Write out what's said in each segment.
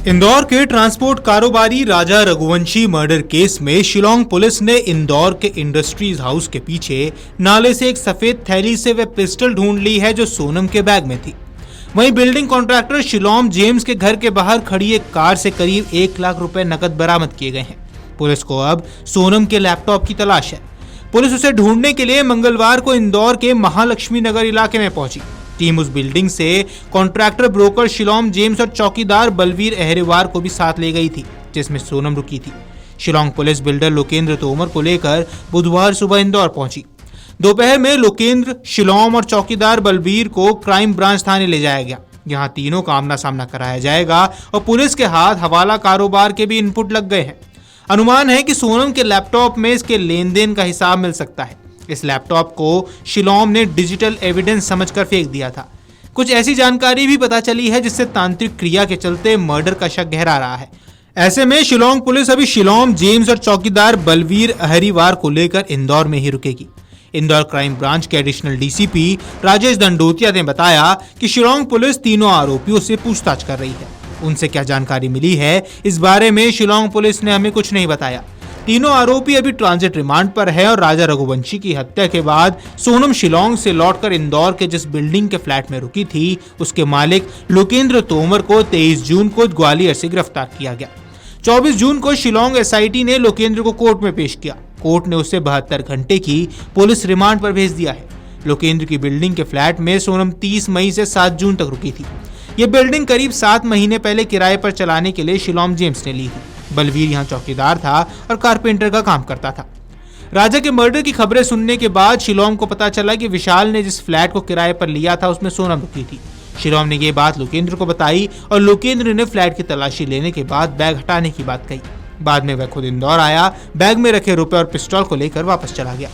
इंदौर के ट्रांसपोर्ट कारोबारी राजा Raghuvanshi murder case में शिलोंग पुलिस ने इंदौर के इंडस्ट्रीज हाउस के पीछे नाले से एक सफेद थैली से वह पिस्टल ढूंढ ली है जो सोनम के बैग में थी। वहीं बिल्डिंग कॉन्ट्रैक्टर शिलोंग जेम्स के घर के बाहर खड़ी एक कार से करीब 1 लाख रुपए नकद बरामद किए गए हैं। पुलिस को अब सोनम के लैपटॉप की तलाश है। पुलिस उसे ढूंढने के लिए मंगलवार को इंदौर के महालक्ष्मी नगर इलाके में पहुंची। टीम उस बिल्डिंग से कॉन्ट्रैक्टर ब्रोकर शिलोंग जेम्स और चौकीदार बलवीर अहरेवार को भी साथ ले गई थी, जिसमें सोनम रुकी थी। शिलोंग पुलिस बिल्डर लोकेंद्र तोमर को लेकर बुधवार सुबह इंदौर पहुंची। दोपहर में लोकेंद्र, शिलोंग और चौकीदार बलवीर को क्राइम ब्रांच थाने ले जाया गया। यहाँ तीनों का आमना सामना कराया जाएगा और पुलिस के हाथ हवाला कारोबार के भी इनपुट लग गए हैं। अनुमान है कि सोनम के लैपटॉप में इसके लेन देन का हिसाब मिल सकता है। इस लैपटॉप को शिलोंग ने डिजिटल एविडेंस समझकर फेंक दिया था। कुछ ऐसी जानकारी भी पता चली है जिससे तांत्रिक क्रिया के चलते मर्डर का शक गहरा रहा है। ऐसे में शिलोंग पुलिस अभी शिलोंग जेम्स और चौकीदार बलवीर अहरीवार को लेकर इंदौर में ही रुकेगी। इंदौर क्राइम ब्रांच के एडिशनल डीसीपी राजेश दंडोतिया ने बताया कि शिलोंग पुलिस तीनों आरोपियों से पूछताछ कर रही है। उनसे क्या जानकारी मिली है इस बारे में शिलोंग पुलिस ने हमें कुछ नहीं बताया। तीनों आरोपी अभी ट्रांजिट रिमांड पर है और राजा रघुवंशी की हत्या के बाद सोनम शिलोंग से लौटकर इंदौर के जिस बिल्डिंग के फ्लैट में रुकी थी उसके मालिक लोकेंद्र तोमर को 23 जून को ग्वालियर से गिरफ्तार किया गया। 24 जून को शिलोंग एसआईटी ने लोकेंद्र को कोर्ट में पेश किया। कोर्ट ने उसे 72 घंटे की पुलिस रिमांड पर भेज दिया है। लोकेंद्र की बिल्डिंग के फ्लैट में सोनम 30 मई से 7 जून तक रुकी थी। ये बिल्डिंग करीब 7 महीने पहले किराए पर चलाने के लिए शिलोंग जेम्स ने ली थी। बलवीर यहाँ चौकीदार था और कारपेंटर का काम करता था। राजा के मर्डर की खबरें सुनने के बाद शिलोंग को पता चला कि विशाल ने जिस फ्लैट को किराए पर लिया था उसमें सोनम रुकी थी। शिलोंग ने ये बात लोकेंद्र को बताई और लोकेंद्र ने फ्लैट की तलाशी लेने के बाद बैग हटाने की बात कही। बाद में वह खुद इंदौर आया, बैग में रखे रुपए और पिस्टल को लेकर वापस चला गया।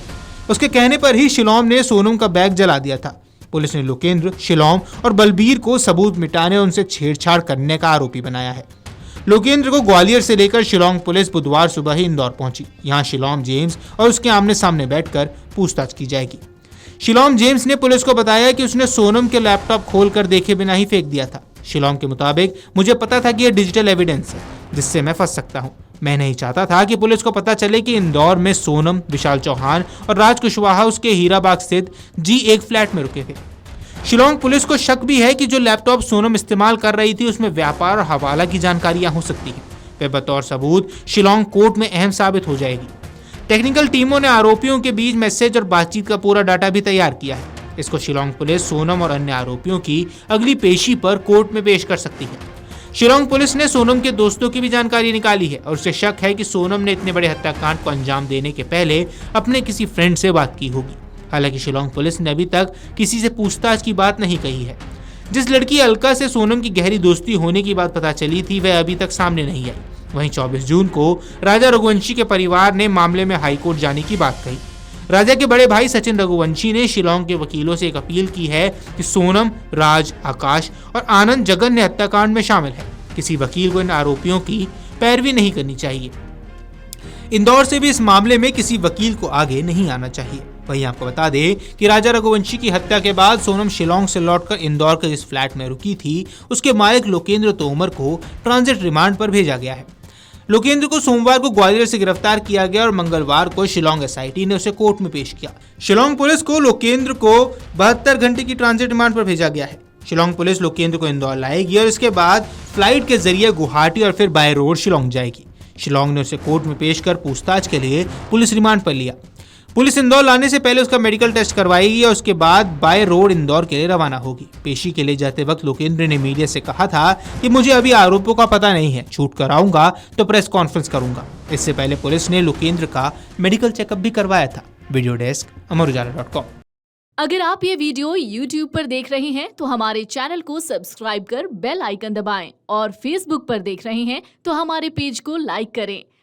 उसके कहने पर ही शिलोंग ने सोनम का बैग जला दिया था। पुलिस ने लोकेंद्र, शिलोंग और बलबीर को सबूत मिटाने और उनसे छेड़छाड़ करने का आरोपी बनाया है। लोकेंद्र को ग्वालियर से लेकर शिलोंग पुलिस बुधवार सुबह ही इंदौर पहुंची। यहां शिलोंग जेम्स और उसके आमने सामने बैठकर पूछताछ की जाएगी। शिलोंग जेम्स ने पुलिस को बताया कि उसने सोनम के लैपटॉप खोलकर देखे बिना ही फेंक दिया था। शिलोंग के मुताबिक, मुझे पता था कि यह डिजिटल एविडेंस है जिससे मैं फंस सकता हूं। मैं नहीं चाहता था कि पुलिस को पता चले कि इंदौर में सोनम, विशाल चौहान और राज कुशवाहा उसके हीराबाग स्थित G1 फ्लैट में रुके थे। शिलोंग पुलिस को शक भी है कि जो लैपटॉप सोनम इस्तेमाल कर रही थी उसमें व्यापार और हवाला की जानकारियां हो सकती हैं। वे बतौर सबूत शिलोंग कोर्ट में अहम साबित हो जाएगी। टेक्निकल टीमों ने आरोपियों के बीच मैसेज और बातचीत का पूरा डाटा भी तैयार किया है। इसको शिलोंग पुलिस सोनम और अन्य आरोपियों की अगली पेशी पर कोर्ट में पेश कर सकती है। शिलोंग पुलिस ने सोनम के दोस्तों की भी जानकारी निकाली है और उसे शक है कि सोनम ने इतने बड़े हत्याकांड को अंजाम देने के पहले अपने किसी फ्रेंड से बात की होगी। हालांकि शिलोंग पुलिस ने अभी तक किसी से पूछताछ की बात नहीं कही है। जिस लड़की अलका से सोनम की गहरी दोस्ती होने की बात पता चली थी वह अभी तक सामने नहीं आई। वहीं 24 जून को राजा रघुवंशी के परिवार ने मामले में हाईकोर्ट जाने की बात कही। राजा के बड़े भाई सचिन रघुवंशी ने शिलोंग के वकीलों से एक अपील की है कि सोनम, राज, आकाश और आनंद जघन्य हत्याकांड में शामिल है। किसी वकील को इन आरोपियों की पैरवी नहीं करनी चाहिए। इंदौर से भी इस मामले में किसी वकील को आगे नहीं आना चाहिए। वहीं आपको बता दें कि राजा रघुवंशी की हत्या के बाद सोनम शिलोंग से लौटकर इंदौर के जिस फ्लैट में रुकी थी उसके मालिक लोकेंद्र तोमर को ट्रांजिट रिमांड पर भेजा गया है। लोकेंद्र को सोमवार को ग्वालियर से गिरफ्तार किया गया और मंगलवार को शिलोंग एसआईटी ने उसे कोर्ट में पेश किया। शिलोंग पुलिस को लोकेंद्र को 72 घंटे की ट्रांजिट रिमांड पर भेजा गया है। शिलोंग पुलिस लोकेंद्र को इंदौर लाएगी और इसके बाद फ्लाइट के जरिए गुवाहाटी और फिर बाय रोड शिलोंग जाएगी। शिलोंग ने उसे कोर्ट में पेश कर पूछताछ के लिए पुलिस रिमांड पर लिया। पुलिस इंदौर लाने से पहले उसका मेडिकल टेस्ट करवाएगी और उसके बाद बाय रोड इंदौर के लिए रवाना होगी। पेशी के लिए जाते वक्त लोकेंद्र ने मीडिया से कहा था कि मुझे अभी आरोपों का पता नहीं है, छूट कर आऊंगा तो प्रेस कॉन्फ्रेंस करूंगा। इससे पहले पुलिस ने लोकेंद्र का मेडिकल चेकअप भी करवाया था। Video desk Amarujala dot com. अगर आप ये वीडियो YouTube पर देख रहे हैं तो हमारे चैनल को सब्सक्राइब कर बेल आइकन दबाएं और Facebook पर देख रहे हैं तो हमारे पेज को लाइक करें।